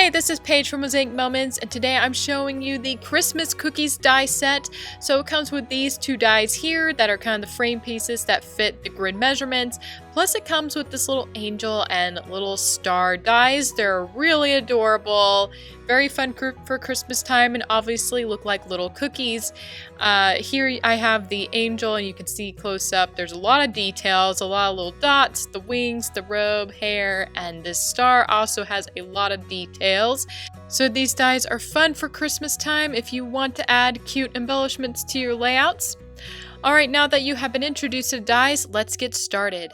Hi, this is Paige from Mosaic Moments, and today I'm showing you the Christmas cookies die set. So it comes with these two dies here that are kind of the frame pieces that fit the grid measurements. Plus it comes with this little angel and little star dies. They're really adorable, very fun for Christmas time, and obviously look like little cookies. Here I have the angel, and you can see close up there's a lot of details, a lot of little dots, the wings, the robe, hair, and this star also has a lot of details. So these dies are fun for Christmas time if you want to add cute embellishments to your layouts. Alright, now that you have been introduced to dies, let's get started.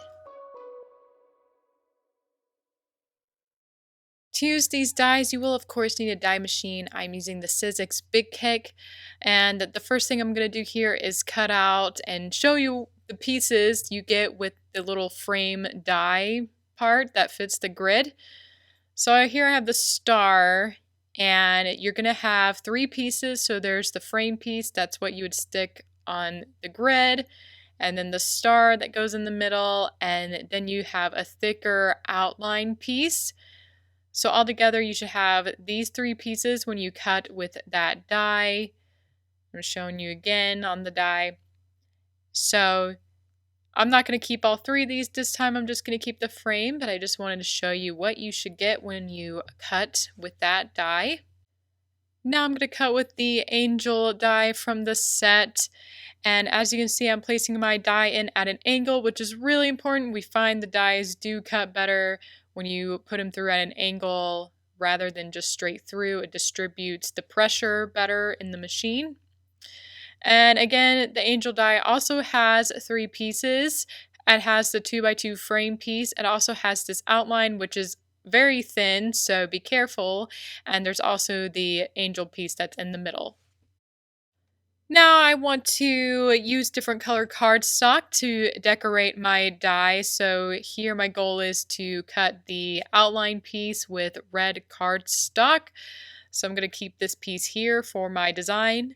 To use these dies, you will of course need a die machine. I'm using the Sizzix Big Kick, and the first thing I'm going to do here is cut out and show you the pieces you get with the little frame die part that fits the grid. So here I have the star, and you're going to have three pieces. So there's the frame piece, that's what you would stick on the grid, and then the star that goes in the middle, and then you have a thicker outline piece. So altogether you should have these three pieces when you cut with that die. I'm showing you again on the die. So I'm not going to keep all three of these this time, I'm just going to keep the frame, but I just wanted to show you what you should get when you cut with that die. Now I'm going to cut with the angel die from the set, and as you can see I'm placing my die in at an angle, which is really important. We find the dies do cut better when you put them through at an angle rather than just straight through. It distributes the pressure better in the machine. And again, the angel die also has three pieces. It has the 2x2 frame piece. It also has this outline, which is very thin, so be careful. And there's also the angel piece that's in the middle. Now I want to use different colored cardstock to decorate my die. So here my goal is to cut the outline piece with red cardstock. So I'm going to keep this piece here for my design.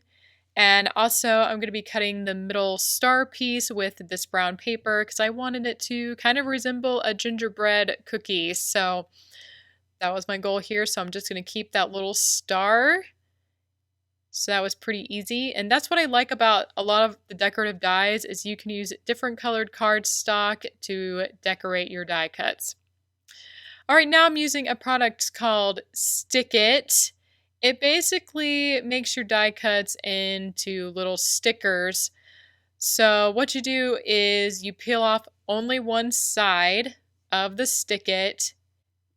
And also I'm going to be cutting the middle star piece with this brown paper because I wanted it to kind of resemble a gingerbread cookie. So that was my goal here. So I'm just going to keep that little star. So that was pretty easy, and that's what I like about a lot of the decorative dies is you can use different colored cardstock to decorate your die cuts. Alright, now I'm using a product called Stick It. It basically makes your die cuts into little stickers. So what you do is you peel off only one side of the Stick It,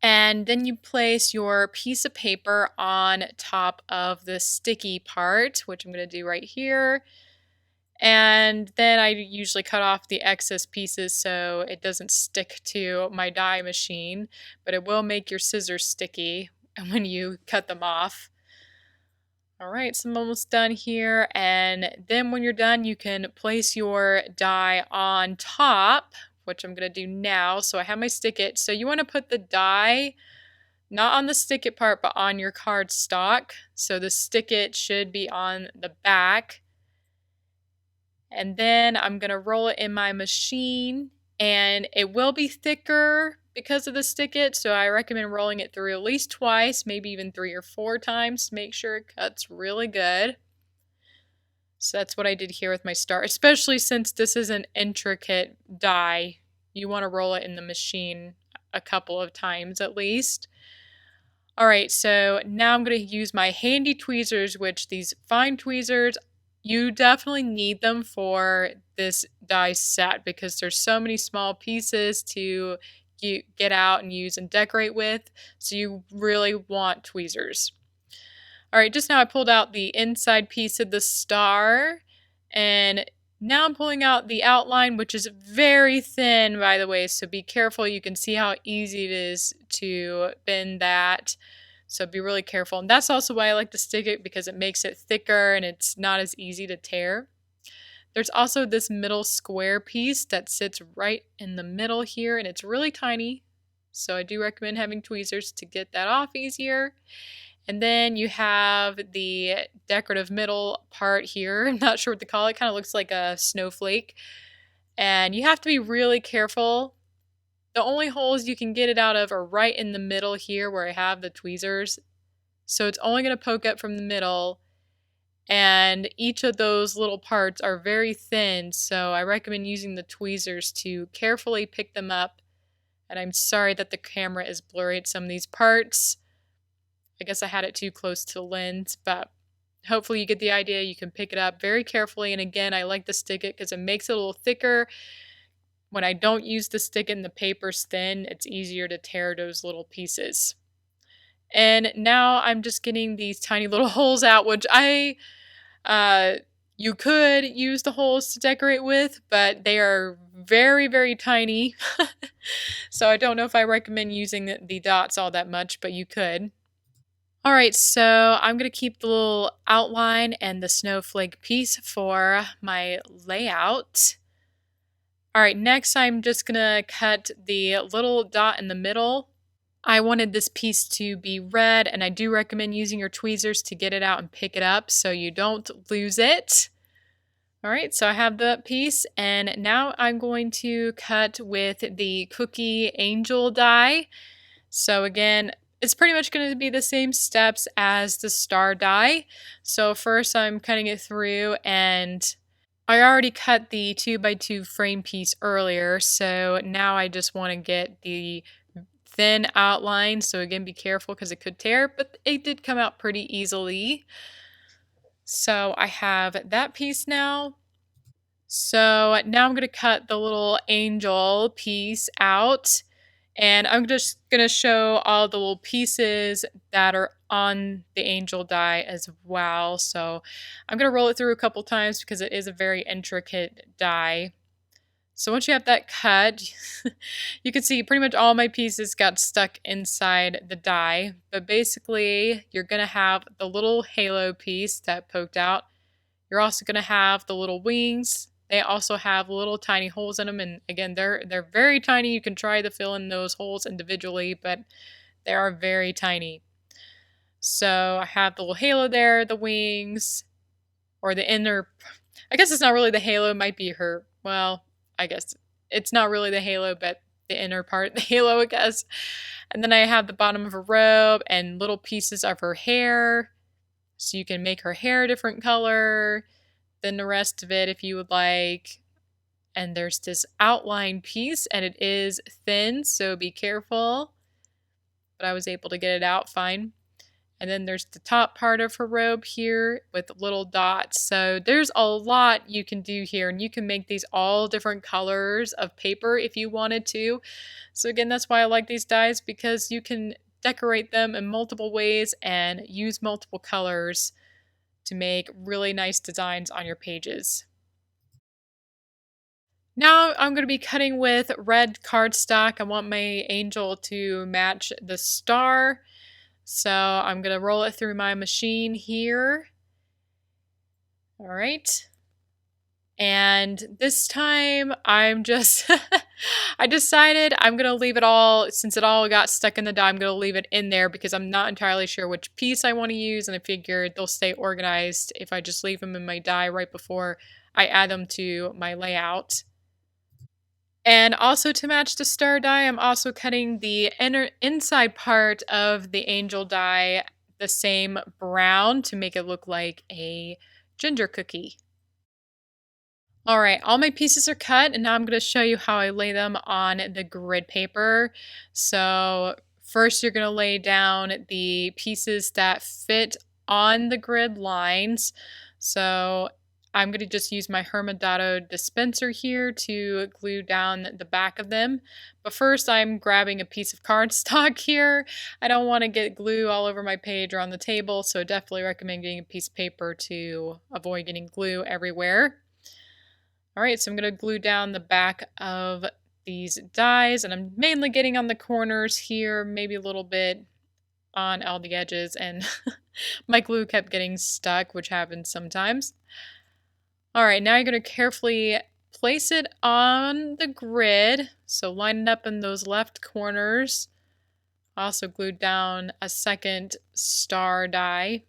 and then you place your piece of paper on top of the sticky part, which I'm going to do right here. And then I usually cut off the excess pieces so it doesn't stick to my die machine, but it will make your scissors sticky when you cut them off. Alright, so I'm almost done here, and then when you're done you can place your die on top, which I'm going to do now. So I have my Stick It. So you want to put the die not on the Stick It part, but on your cardstock. So the Stick It should be on the back. And then I'm going to roll it in my machine, and it will be thicker because of the Stick It. So I recommend rolling it through at least twice, maybe even 3 or 4 times to make sure it cuts really good. So that's what I did here with my star, especially since this is an intricate die. You want to roll it in the machine a couple of times at least. Alright, so now I'm going to use my handy tweezers, which these fine tweezers, you definitely need them for this die set because there's so many small pieces to get out and use and decorate with, so you really want tweezers. Alright, just now I pulled out the inside piece of the star, and now I'm pulling out the outline, which is very thin, by the way, so be careful. You can see how easy it is to bend that, so be really careful. And that's also why I like to Stick It, because it makes it thicker and it's not as easy to tear. There's also this middle square piece that sits right in the middle here, and it's really tiny, so I do recommend having tweezers to get that off easier. And then you have the decorative middle part here. I'm not sure what to call it. Kind of looks like a snowflake. And you have to be really careful. The only holes you can get it out of are right in the middle here where I have the tweezers. So it's only going to poke up from the middle, and each of those little parts are very thin, so I recommend using the tweezers to carefully pick them up. And I'm sorry that the camera is blurry at some of these parts. I guess I had it too close to the lens, but hopefully you get the idea. You can pick it up very carefully, and again, I like to stick it because it makes it a little thicker. When I don't use the stick and the paper's thin, it's easier to tear those little pieces. And now I'm just getting these tiny little holes out, which you could use the holes to decorate with, but they are very, very tiny. So I don't know if I recommend using the dots all that much, but you could. All right, so I'm going to keep the little outline and the snowflake piece for my layout. All right, next I'm just going to cut the little dot in the middle. I wanted this piece to be red, and I do recommend using your tweezers to get it out and pick it up so you don't lose it. All right, so I have the piece, and now I'm going to cut with the cookie angel die. So again, it's pretty much going to be the same steps as the star die. So first I'm cutting it through, and I already cut the 2x2 frame piece earlier, so now I just want to get the thin outline. So again, be careful because it could tear, but it did come out pretty easily. So I have that piece now. So now I'm going to cut the little angel piece out, and I'm just going to show all the little pieces that are on the angel die as well. So I'm going to roll it through a couple times because it is a very intricate die. So once you have that cut, you can see pretty much all my pieces got stuck inside the die. But basically, you're going to have the little halo piece that poked out. You're also going to have the little wings. They also have little tiny holes in them, and again, they're very tiny. You can try to fill in those holes individually, but they are very tiny. So I have the little halo there, the wings, or the inner. I guess it's not really the halo. It might be her. Well, I guess it's not really the halo, but the inner part, the halo, I guess. And then I have the bottom of her robe and little pieces of her hair. So you can make her hair a different color than the rest of it if you would like. And there's this outline piece, and it is thin, so be careful. But I was able to get it out fine. And then there's the top part of her robe here with little dots. So there's a lot you can do here, and you can make these all different colors of paper if you wanted to. So again, that's why I like these dies, because you can decorate them in multiple ways and use multiple colors to make really nice designs on your pages. Now I'm going to be cutting with red cardstock. I want my angel to match the star. So I'm going to roll it through my machine here. All right. And this time I'm just, I decided I'm going to leave it all, since it all got stuck in the die, I'm going to leave it in there because I'm not entirely sure which piece I want to use. And I figured they'll stay organized if I just leave them in my die right before I add them to my layout. And also to match the star die, I'm also cutting the inside part of the angel die the same brown to make it look like a ginger cookie. All right, all my pieces are cut, and now I'm going to show you how I lay them on the grid paper. So first you're going to lay down the pieces that fit on the grid lines. So I'm going to just use my Herma Dotto dispenser here to glue down the back of them. But first I'm grabbing a piece of cardstock here. I don't want to get glue all over my page or on the table, so definitely recommend getting a piece of paper to avoid getting glue everywhere. All right, so I'm going to glue down the back of these dies, and I'm mainly getting on the corners here, maybe a little bit on all the edges, and my glue kept getting stuck, which happens sometimes. All right, now you're going to carefully place it on the grid, so line it up in those left corners. Also glued down a second star die.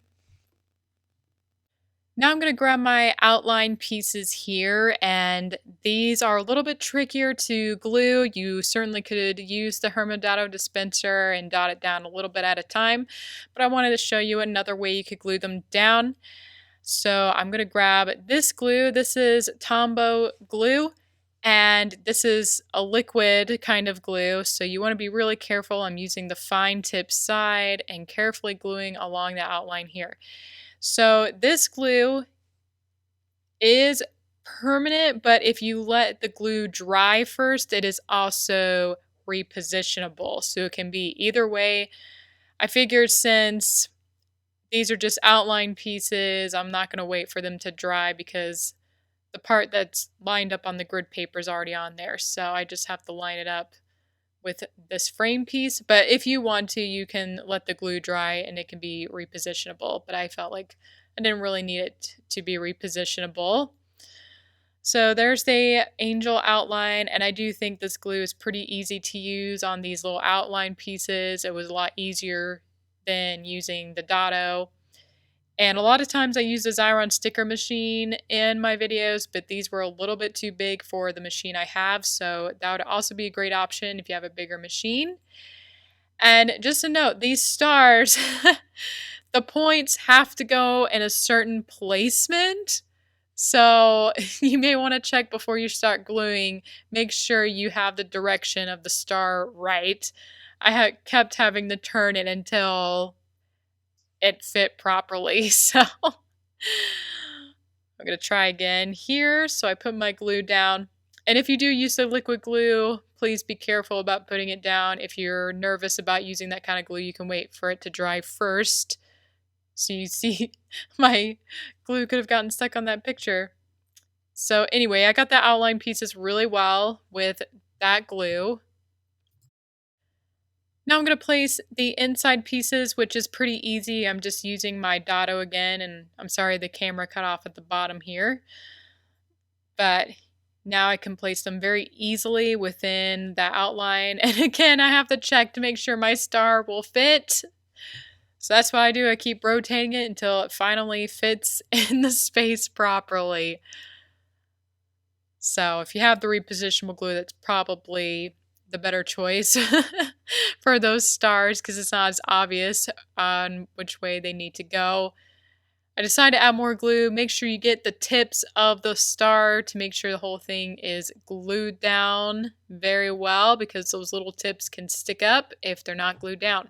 Now I'm going to grab my outline pieces here, and these are a little bit trickier to glue. You certainly could use the Herma Dotto dispenser and dot it down a little bit at a time, but I wanted to show you another way you could glue them down. So I'm going to grab this glue. This is Tombow glue, and this is a liquid kind of glue, so you want to be really careful. I'm using the fine tip side and carefully gluing along the outline here. So this glue is permanent, but if you let the glue dry first, it is also repositionable. So it can be either way. I figured since these are just outline pieces, I'm not going to wait for them to dry because the part that's lined up on the grid paper is already on there. So I just have to line it up with this frame piece. But if you want to, you can let the glue dry and it can be repositionable. But I felt like I didn't really need it to be repositionable. So there's the angel outline, and I do think this glue is pretty easy to use on these little outline pieces. It was a lot easier than using the Dotto. And a lot of times I use the Xyron sticker machine in my videos, but these were a little bit too big for the machine I have, so that would also be a great option if you have a bigger machine. And just a note, these stars, the points have to go in a certain placement. So you may want to check before you start gluing, make sure you have the direction of the star right. I kept having to turn it until it fit properly, so I'm going to try again here. So I put my glue down. And if you do use the liquid glue, please be careful about putting it down. If you're nervous about using that kind of glue, you can wait for it to dry first. So you see, my glue could have gotten stuck on that picture. So anyway, I got the outline pieces really well with that glue. Now I'm going to place the inside pieces, which is pretty easy. I'm just using my Dotto again, and I'm sorry the camera cut off at the bottom here. But now I can place them very easily within the outline. And again, I have to check to make sure my star will fit. So that's what I do. I keep rotating it until it finally fits in the space properly. So if you have the repositionable glue, that's probably the better choice for those stars because it's not as obvious on which way they need to go. I decided to add more glue. Make sure you get the tips of the star to make sure the whole thing is glued down very well because those little tips can stick up if they're not glued down.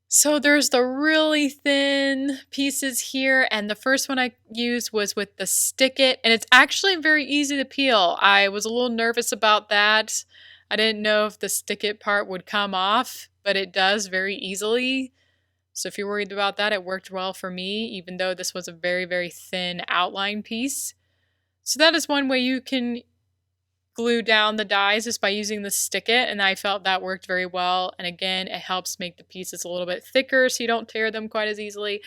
So there's the really thin pieces here, and the first one I used was with the Stick It, and it's actually very easy to peel. I was a little nervous about that. I didn't know if the Stick It part would come off, but it does very easily. So if you're worried about that, it worked well for me, even though this was a very, very thin outline piece. So that is one way you can glue down the dies is by using the Stick It, and I felt that worked very well. And again, it helps make the pieces a little bit thicker so you don't tear them quite as easily.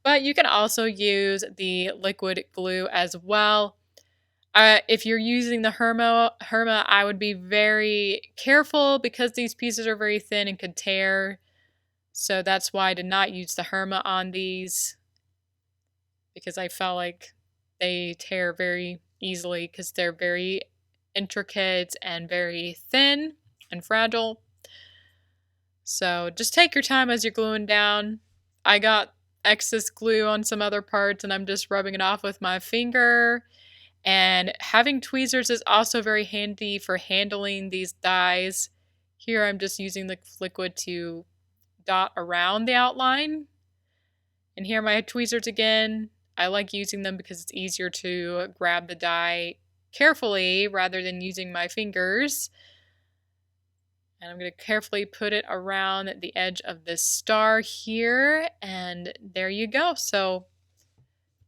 But you can also use the liquid glue as well. If you're using the Herma, I would be very careful because these pieces are very thin and could tear. So that's why I did not use the Herma on these because I felt like they tear very easily because they're very intricate and very thin and fragile. So just take your time as you're gluing down. I got excess glue on some other parts and I'm just rubbing it off with my finger. And having tweezers is also very handy for handling these dies. Here I'm just using the liquid to dot around the outline. And here are my tweezers again. I like using them because it's easier to grab the die carefully rather than using my fingers. And I'm going to carefully put it around the edge of this star here, and there you go. So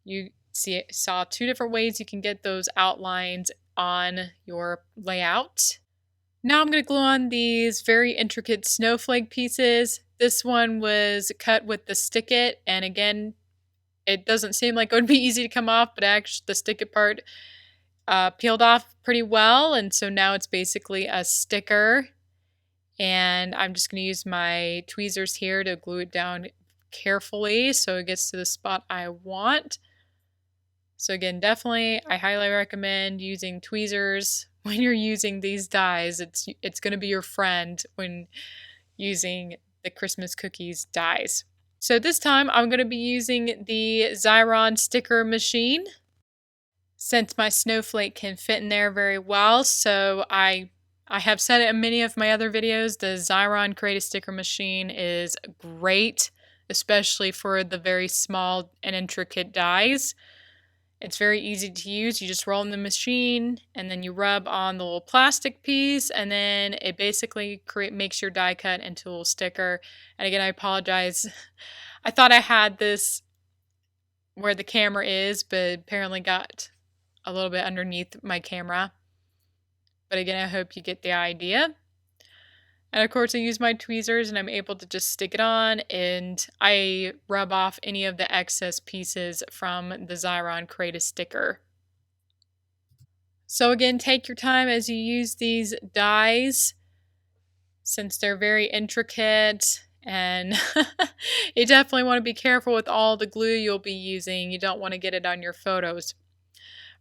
you saw two different ways you can get those outlines on your layout. Now I'm going to glue on these very intricate snowflake pieces. This one was cut with the Stick It, and again, it doesn't seem like it would be easy to come off, but actually the Stick It part peeled off pretty well, and so now it's basically a sticker. And I'm just going to use my tweezers here to glue it down carefully so it gets to the spot I want. So again, definitely, I highly recommend using tweezers when you're using these dies. It's going to be your friend when using the Christmas cookies dies. So this time I'm going to be using the Xyron sticker machine since my snowflake can fit in there very well. So I have said it in many of my other videos, the Xyron Create a Sticker machine is great, especially for the very small and intricate dies. It's very easy to use. You just roll in the machine and then you rub on the little plastic piece and then it basically makes your die cut into a little sticker. And again, I apologize. I thought I had this where the camera is, but apparently got a little bit underneath my camera. But again, I hope you get the idea. And of course I use my tweezers and I'm able to just stick it on and I rub off any of the excess pieces from the Xyron Create a Sticker. So again, take your time as you use these dies since they're very intricate and you definitely want to be careful with all the glue you'll be using. You don't want to get it on your photos.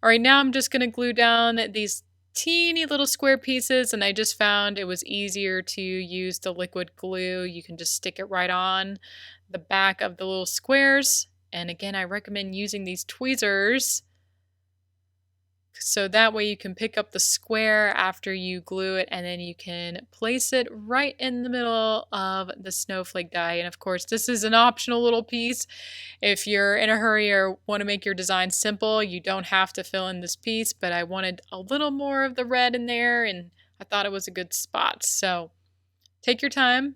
Alright, now I'm just going to glue down these teeny little square pieces and I just found it was easier to use the liquid glue. You can just stick it right on the back of the little squares. And again, I recommend using these tweezers so that way you can pick up the square after you glue it and then you can place it right in the middle of the snowflake die. And of course, this is an optional little piece. If you're in a hurry or want to make your design simple, you don't have to fill in this piece, but I wanted a little more of the red in there and I thought it was a good spot. So take your time.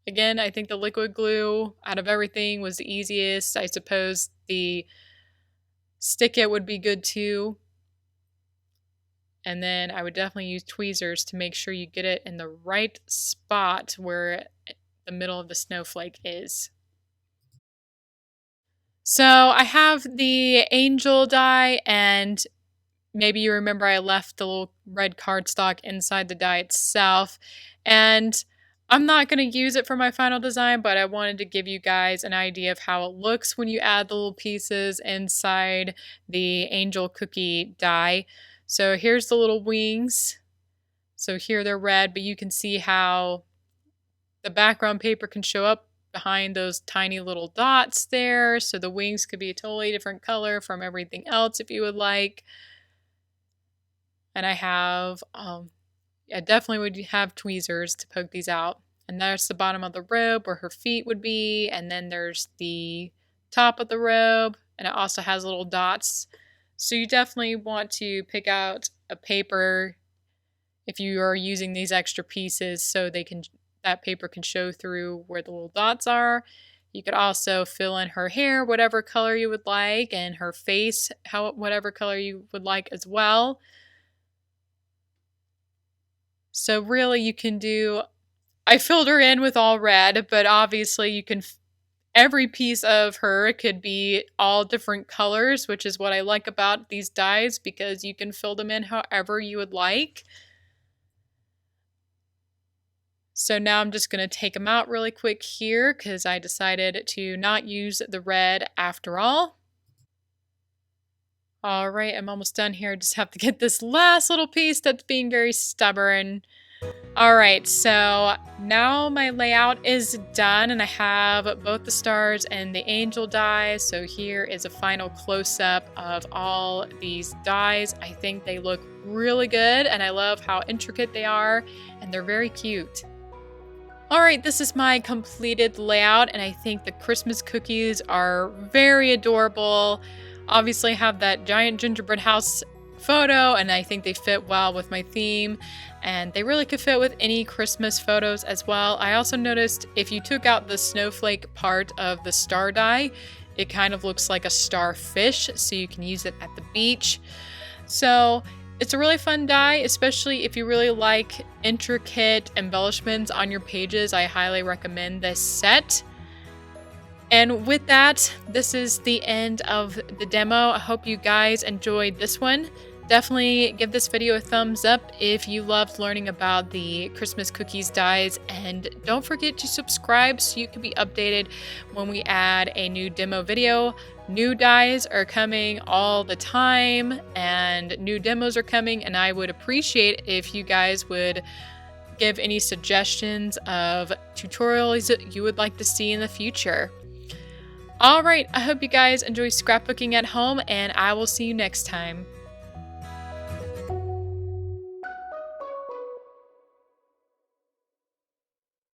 Again, I think the liquid glue out of everything was the easiest. I suppose the stick it would be good too. And then I would definitely use tweezers to make sure you get it in the right spot where the middle of the snowflake is. So I have the angel die and maybe you remember I left the little red cardstock inside the die itself. And I'm not going to use it for my final design, but I wanted to give you guys an idea of how it looks when you add the little pieces inside the angel cookie die. So here's the little wings. So here they're red, but you can see how the background paper can show up behind those tiny little dots there. So the wings could be a totally different color from everything else if you would like. And I have, I definitely would have tweezers to poke these out. And there's the bottom of the robe where her feet would be. And then there's the top of the robe. And it also has little dots. So you definitely want to pick out a paper if you are using these extra pieces so that paper can show through where the little dots are. You could also fill in her hair, whatever color you would like, and her face, whatever color you would like as well. So really you can do, I filled her in with all red, but obviously you can every piece of her could be all different colors, which is what I like about these dies because you can fill them in however you would like. So now I'm just going to take them out really quick here because I decided to not use the red after all. All right, I'm almost done here. Just have to get this last little piece that's being very stubborn. All right, so now my layout is done and I have both the stars and the angel dies. So here is a final close-up of all these dies. I think they look really good and I love how intricate they are and they're very cute. All right, this is my completed layout and I think the Christmas cookies are very adorable. Obviously I have that giant gingerbread house photo and I think they fit well with my theme and they really could fit with any Christmas photos as well. I also noticed if you took out the snowflake part of the star die, it kind of looks like a starfish, so you can use it at the beach. So it's a really fun die, especially if you really like intricate embellishments on your pages. I highly recommend this set. And with that, this is the end of the demo. I hope you guys enjoyed this one. Definitely give this video a thumbs up if you loved learning about the Christmas cookies dies, and don't forget to subscribe so you can be updated when we add a new demo video. New dies are coming all the time and new demos are coming, and I would appreciate if you guys would give any suggestions of tutorials that you would like to see in the future. Alright, I hope you guys enjoy scrapbooking at home, and I will see you next time.